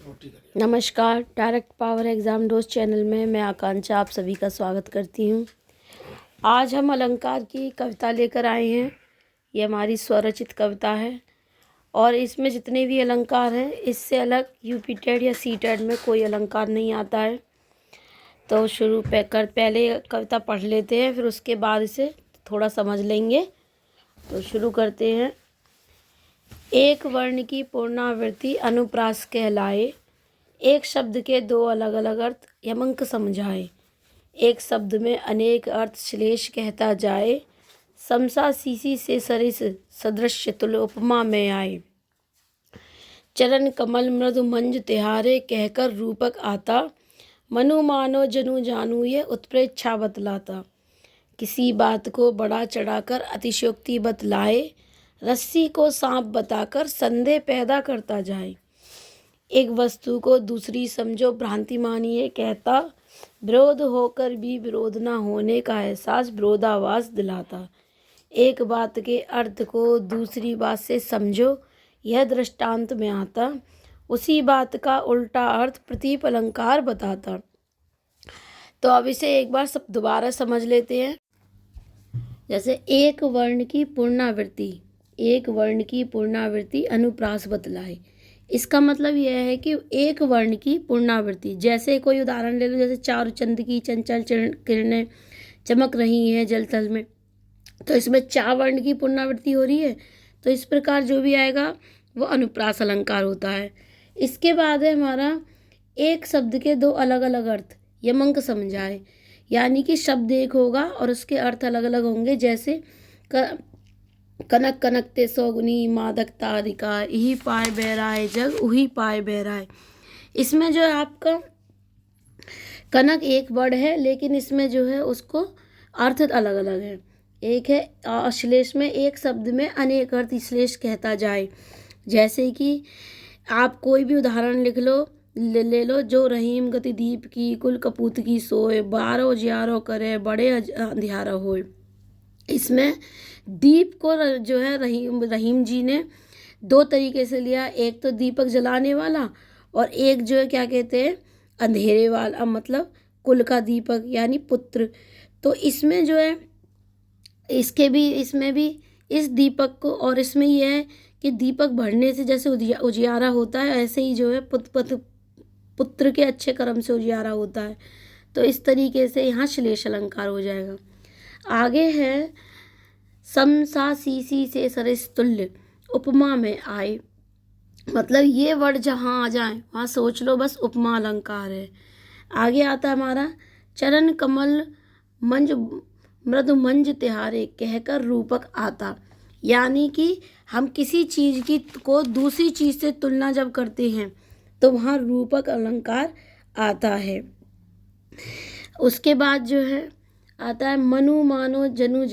नमस्कार, direct power exam dose channel में मैं आकांक्षा आप सभी का स्वागत करती हूँ। आज हम अलंकार की कविता लेकर आए हैं। ये हमारी स्वरचित कविता है और इसमें जितने भी अलंकार हैं इससे अलग यूपी टेट या सी टेट में कोई अलंकार नहीं आता है। तो पहले कविता पढ़ लेते हैं, फिर उसके बाद इसे थोड़ा समझ लेंगे। तो शुरू करते हैं। एक वर्ण की पूर्णावृत्ति अनुप्रास कहलाए, एक शब्द के दो अलग अलग अर्थ यमंक समझाए। एक शब्द में अनेक अर्थ श्लेष कहता जाए, समसा सीसी से सरिस सदृश तुल्य उपमा में आए। चरण कमल मृदु मंज तिहारे कहकर रूपक आता, मनु मानो जनु जानू ये उत्प्रेक्षा बतलाता। किसी बात को बड़ा चढ़ाकर अतिशयोक्ति बतलाए, रस्सी को सांप बताकर संदेह पैदा करता जाए। एक वस्तु को दूसरी समझो भ्रांति मानिए कहता, विरोध होकर भी विरोध न होने का एहसास विरोधाभास दिलाता। एक बात के अर्थ को दूसरी बात से समझो यह दृष्टांत में आता, उसी बात का उल्टा अर्थ प्रतीप अलंकार बताता। तो अब इसे एक बार सब दोबारा समझ लेते हैं। जैसे एक वर्ण की पूर्णावृत्ति अनुप्रास बतलाए। इसका मतलब यह है कि एक वर्ण की पूर्णावृत्ति, जैसे कोई उदाहरण ले लो, जैसे चारु चंद की चंचल किरणें चमक रही हैं जल तल में, तो इसमें चार वर्ण की पुनरावृत्ति हो रही है। तो इस प्रकार जो भी आएगा वो अनुप्रास अलंकार होता है। इसके बाद है हमारा एक शब्द के दो अलग अलग अर्थ यमंक समझाए, यानी कि शब्द एक होगा और उसके अर्थ अलग अलग होंगे। जैसे कनक कनकते सौगुनी मादक तारिका, यही पाए बहराए जग उही पाए बहराए। इसमें जो है आपका कनक एक वर्ड है, लेकिन इसमें जो है उसको अर्थ अलग अलग है। एक है अश्लेष में एक शब्द में अनेक अर्थ श्लेष कहता जाए। जैसे कि आप कोई भी उदाहरण लिख लो, ले लो, जो रहीम गति दीप की कुल कपूत की सोए, बारो ज्यारो करे बड़े अंधियारा होए। इसमें दीप को जो है रहीम जी ने दो तरीके से लिया, एक तो दीपक जलाने वाला और एक जो है क्या कहते हैं अंधेरे वाला, मतलब कुल का दीपक यानी पुत्र। तो इसमें जो है इसमें भी इस दीपक को, और इसमें यह है कि दीपक बढ़ने से जैसे उजियारा होता है, ऐसे ही जो है पुत्र के अच्छे कर्म से उजियारा होता है। तो इस तरीके से यहाँ श्लेष अलंकार हो जाएगा। आगे है समसा सीसी से सरिस तुल्य उपमा में आए, मतलब ये वर्ड जहाँ आ जाए वहाँ सोच लो बस उपमा अलंकार है। आगे आता है हमारा चरण कमल मंज मृदु मंज तिहारे कहकर रूपक आता, यानी कि हम किसी चीज़ की को दूसरी चीज़ से तुलना जब करते हैं तो वहाँ रूपक अलंकार आता है। उसके बाद जो है आता है मनु मानो जनु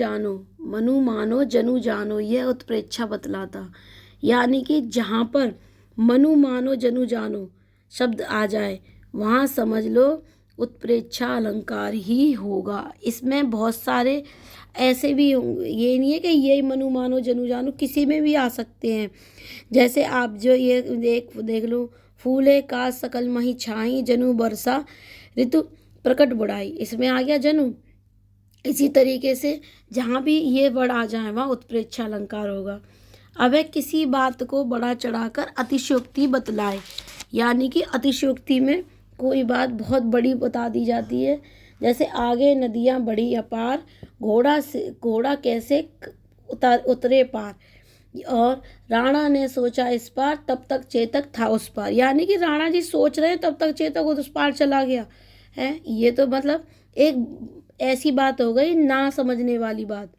जानो, यह उत्प्रेक्षा बतलाता, यानी कि जहाँ पर मनु मानो जनु जानो शब्द आ जाए वहाँ समझ लो उत्प्रेक्षा अलंकार ही होगा। इसमें बहुत सारे ऐसे भी होंगे, ये नहीं है कि ये मनु मानो जनु जानो किसी में भी आ सकते हैं। जैसे आप जो ये देख लो, फूले का सकल मही छाई जनु बरसा ऋतु प्रकट बुढ़ाई, इसमें आ गया जनु। इसी तरीके से जहाँ भी ये वर्ड आ जाए वहाँ उत्प्रेक्षा अलंकार होगा। अब है किसी बात को बड़ा चढ़ाकर अतिशयोक्ति बतलाए, यानी कि अतिशयोक्ति में कोई बात बहुत बड़ी बता दी जाती है। जैसे आगे नदियाँ बड़ी अपार, घोड़ा कैसे उतरे पार, और राणा ने सोचा इस पार तब तक चेतक था उस पार, यानी कि राणा जी सोच रहे हैं तब तक चेतक उस पार चला गया है। ये तो मतलब एक ऐसी बात हो गई ना समझने वाली बात।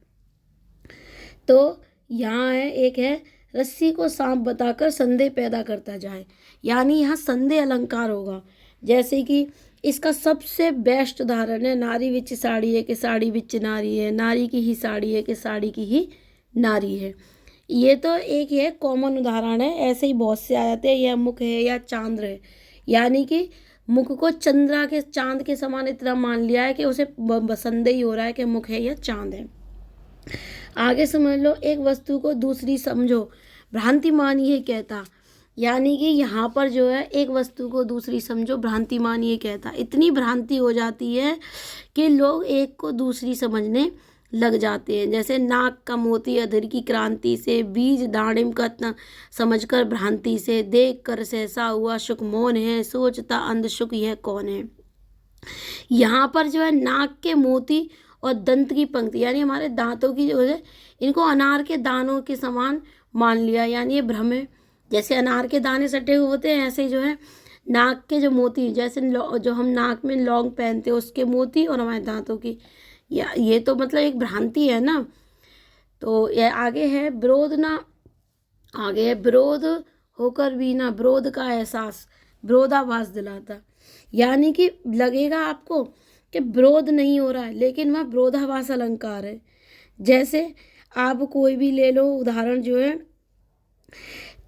तो यहाँ है एक है रस्सी को सांप बताकर संदेह पैदा करता जाए, यानी यहाँ संदेह अलंकार होगा। जैसे कि इसका सबसे बेस्ट उदाहरण है नारी विच साड़ी है कि साड़ी विच नारी है, नारी की ही साड़ी है कि साड़ी की ही नारी है। ये तो एक है कॉमन उदाहरण है, ऐसे ही बहुत से आ जाते हैं। यह मुख है या चांद्र है, यानी कि मुख को चंद्रा के चांद के समान इतना मान लिया है कि उसे संदेह ही हो रहा है कि मुख है या चांद है। आगे समझ लो एक वस्तु को दूसरी समझो भ्रांति मानिए कहता, यानी कि यहाँ पर जो है एक वस्तु को दूसरी समझो भ्रांतिमान ये कहता है। इतनी भ्रांति हो जाती है कि लोग एक को दूसरी समझने लग जाते हैं। जैसे नाक का मोती अधर की क्रांति से, बीज दाड़िम का तना समझकर भ्रांति से, देख कर सहसा हुआ सुख मौन है, सोचता अंध सुख यह कौन है। यहाँ पर जो है नाक के मोती और दंत की पंक्ति यानी हमारे दांतों की जो है इनको अनार के दानों के समान मान लिया, यानी ये भ्रम है। जैसे अनार के दाने सटे हुए होते हैं ऐसे ही जो है नाक के जो मोती, जैसे जो हम नाक में लौंग पहनते हैं उसके मोती और हमारे दांतों की, या ये तो मतलब एक भ्रांति है ना। तो ये आगे है विरोध ना, आगे है विरोध होकर भी ना विरोध का एहसास विरोधाभास दिलाता। यानी कि लगेगा आपको कि विरोध नहीं हो रहा है लेकिन वह विरोधाभास अलंकार है। जैसे आप कोई भी ले लो उदाहरण जो है,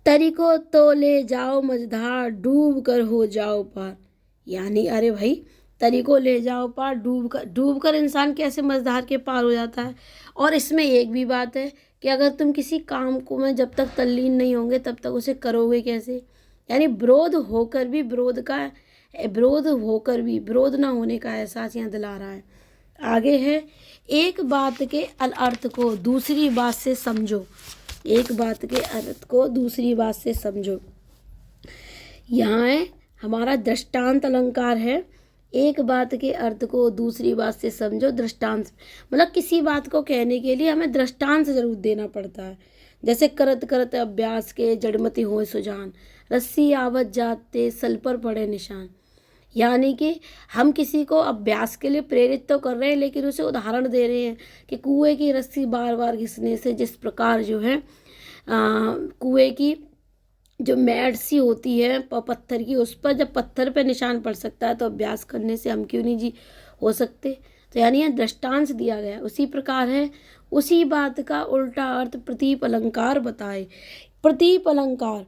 तरीको तो ले जाओ मझधार डूब कर हो जाओ पार। यानी अरे भाई तरीको ले जाओ पार, डूब कर इंसान कैसे मझधार के पार हो जाता है। और इसमें एक भी बात है कि अगर तुम किसी काम को में जब तक तल्लीन नहीं होंगे तब तक उसे करोगे कैसे। यानी विरोध होकर भी विरोध ना होने का एहसास यहाँ दिला रहा है। आगे है एक बात के अर्थ को दूसरी बात से समझो, एक बात के अर्थ को दूसरी बात से समझो। यहाँ है हमारा दृष्टांत अलंकार है, एक बात के अर्थ को दूसरी बात से समझो। दृष्टांत मतलब किसी बात को कहने के लिए हमें दृष्टांत जरूर देना पड़ता है। जैसे करत करत अभ्यास के जड़मति होए सुजान, रस्सी आवत जाते सल पर पड़े निशान। यानी कि हम किसी को अभ्यास के लिए प्रेरित तो कर रहे हैं लेकिन उसे उदाहरण दे रहे हैं कि कुएं की रस्सी बार बार घिसने से जिस प्रकार जो है कुएं की जो मैट सी होती है पत्थर की, उस पर जब पत्थर पे निशान पड़ सकता है तो अभ्यास करने से हम क्यों नहीं जी हो सकते। तो यानी यह दृष्टांत दिया गया है। उसी प्रकार है उसी बात का उल्टा अर्थ प्रतीप अलंकार बताए। प्रतीप अलंकार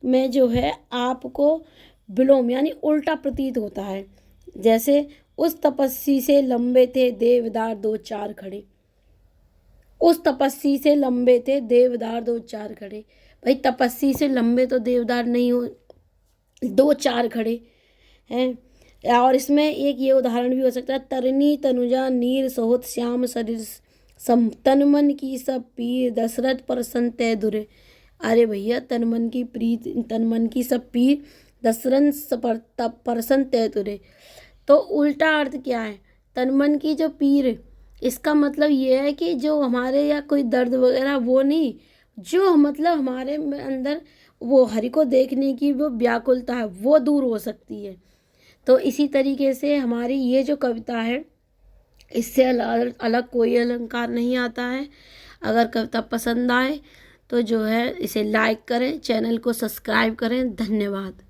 में जो है आपको विलोम यानी उल्टा प्रतीत होता है। जैसे उस तपस्वी से लंबे थे देवदार दो चार खड़े, उस तपस्वी से लंबे थे देवदार दो चार खड़े। भाई तपस्वी से लंबे तो देवदार नहीं हो, दो चार खड़े हैं। और इसमें एक ये उदाहरण भी हो सकता है, तरनी तनुजा नीर सोहत श्याम शरीर तन मन की सब पीर दशरथ पर संतय दुरे। अरे भैया तन मन की प्रीत, तन मन की सब पीर दशरथ पर संतय दुरे। तो उल्टा अर्थ क्या है, तन मन की जो पीर, इसका मतलब ये है कि जो हमारे या कोई दर्द वगैरह वो नहीं, जो मतलब हमारे अंदर वो हरि को देखने की वो व्याकुलता है वो दूर हो सकती है। तो इसी तरीके से हमारी ये जो कविता है इससे अलग कोई अलंकार नहीं आता है। अगर कविता पसंद आए तो जो है इसे लाइक करें, चैनल को सब्सक्राइब करें। धन्यवाद।